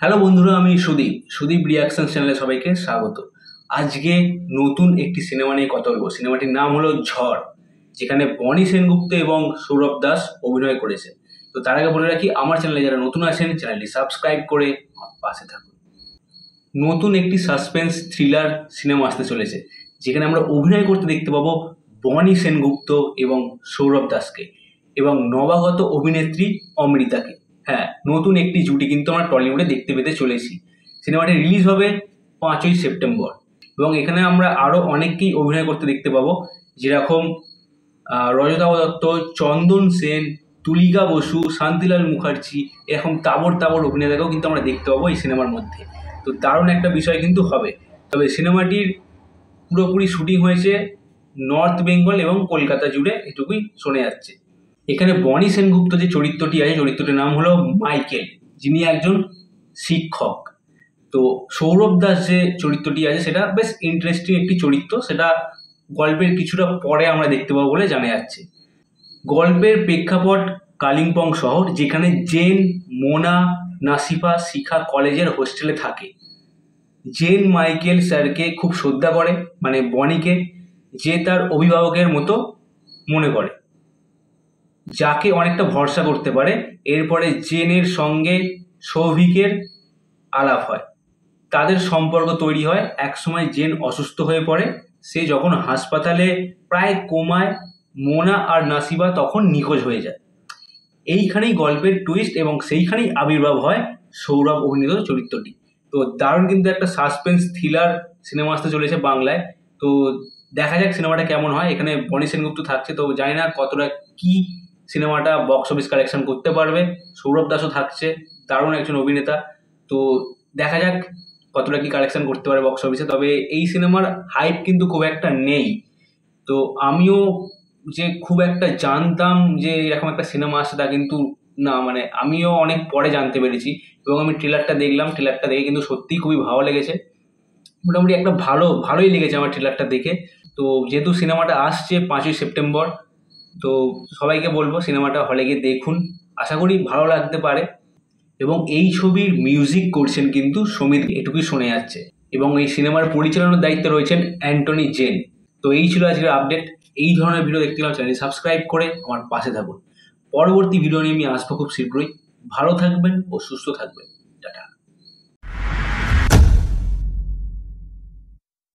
Hello বন্ধুরা, আমি Sudip reaction চ্যানেলে সবাইকে স্বাগত। আজকে নতুন একটি সিনেমা নিয়ে কথা বলবো। সিনেমাটির নাম হলো ঝড়, যেখানে বনি সেনগুপ্ত এবং সৌরভ দাস অভিনয় করেছে। তো তার আগে বলে রাখি, আমার চ্যানেলে যারা নতুন আছেন চ্যানেলটি সাবস্ক্রাইব করে আমার পাশে থাকুন। নতুন একটি সাসপেন্স থ্রিলার সিনেমা আসতে চলেছে, যেখানে আমরা অভিনয় করতে দেখতে পাবো বনি সেনগুপ্ত এবং সৌরভ দাসকে এবং নবাগত অভিনেত্রী অমৃতাকে। হ্যাঁ, নতুন একটি জুটি কিন্তু আমরা টলিউডে দেখতে পেতে চলেছি। সিনেমাটি রিলিজ হবে 5ই সেপ্টেম্বর এবং এখানে আমরা আরও অনেককেই অভিনয় করতে দেখতে পাবো, যেরকম রজতাভ দত্ত, চন্দন সেন, তুলিকা বসু, শান্তিলাল মুখার্জি, এরকম তাবড় অভিনেতাকেও কিন্তু আমরা দেখতে পাবো এই সিনেমার মধ্যে। তো দারুণ একটা বিষয় কিন্তু হবে। তবে সিনেমাটির পুরোপুরি শুটিং হয়েছে নর্থ বেঙ্গল এবং কলকাতা জুড়ে, এটুকুই শোনা যাচ্ছে। এখানে বনি সেনগুপ্ত যে চরিত্রটি আছে, চরিত্রটির নাম হলো মাইকেল, যিনি একজন শিক্ষক। তো সৌরভ দাস যে চরিত্রটি আছে সেটা বেশ ইন্টারেস্টিং একটি চরিত্র, সেটা গল্পের কিছুটা পরে আমরা দেখতে পাবো বলে জানা যাচ্ছে। গল্পের প্রেক্ষাপট কালিম্পং শহর, যেখানে জেন, মোনা, নাসিফা শিখা কলেজের হোস্টেলে থাকে। জেন মাইকেল স্যারকে খুব শ্রদ্ধা করে, মানে বনিকে, যে তার অভিভাবকের মতো মনে করে, যাকে অনেকটা ভরসা করতে পারে। এরপরে জেনের সঙ্গে সৌভিকের আলাপ হয়, তাদের সম্পর্ক তৈরি হয়। একসময় জেন অসুস্থ হয়ে পড়ে, সে যখন হাসপাতালে প্রায় কোমায়, মোনা আর নাসিবা তখন নিখোঁজ হয়ে যায়। এইখানেই গল্পের টুইস্ট এবং সেইখানেই আবির্ভাব হয় সৌরভ অভিনীত চরিত্রটি। তো দারুণ কিন্তু একটা সাসপেন্স থ্রিলার সিনেমা আসতে চলেছে বাংলায়। তো দেখা যাক সিনেমাটা কেমন হয়। এখানে বনি সেনগুপ্ত থাকছে, তো জানি না কতটা কি সিনেমাটা বক্স অফিস কালেকশন করতে পারবে। সৌরভ দাসও থাকছে, দারুণ একজন অভিনেতা। তো দেখা যাক কতটা কি কালেকশন করতে পারে বক্স অফিসে। তবে এই সিনেমার হাইপ কিন্তু খুব একটা নেই। তো আমিও যে খুব একটা জানতাম যে এরকম একটা সিনেমা আসছে তা কিন্তু না, মানে আমিও অনেক পরে জানতে পেরেছি এবং আমি ট্রেলারটা দেখলাম। ট্রেলারটা দেখে কিন্তু সত্যিই খুবই ভালো লেগেছে। মোটামুটি একটা ভালোই লেগেছে আমার ট্রেলারটা দেখে। তো যেহেতু সিনেমাটা আসছে 5ই সেপ্টেম্বর, তো সবাইকে বলবো সিনেমাটা হলে গিয়ে দেখুন, আশা করি ভালো লাগতে পারে। এবং এই ছবির মিউজিক করছেন কিন্তু সমীর, এটুকুই শোনা যাচ্ছে। এবং এই সিনেমার পরিচালনার দায়িত্বে রয়েছেন অ্যান্টনি জেন। তো এই ছিল আজকের আপডেট। এই ধরনের ভিডিও দেখতে গেলাম, চ্যানেলটি সাবস্ক্রাইব করে আমার পাশে থাকুন। পরবর্তী ভিডিও নিয়ে আমি আসবো খুব শীঘ্রই। ভালো থাকবেন ও সুস্থ থাকবেন।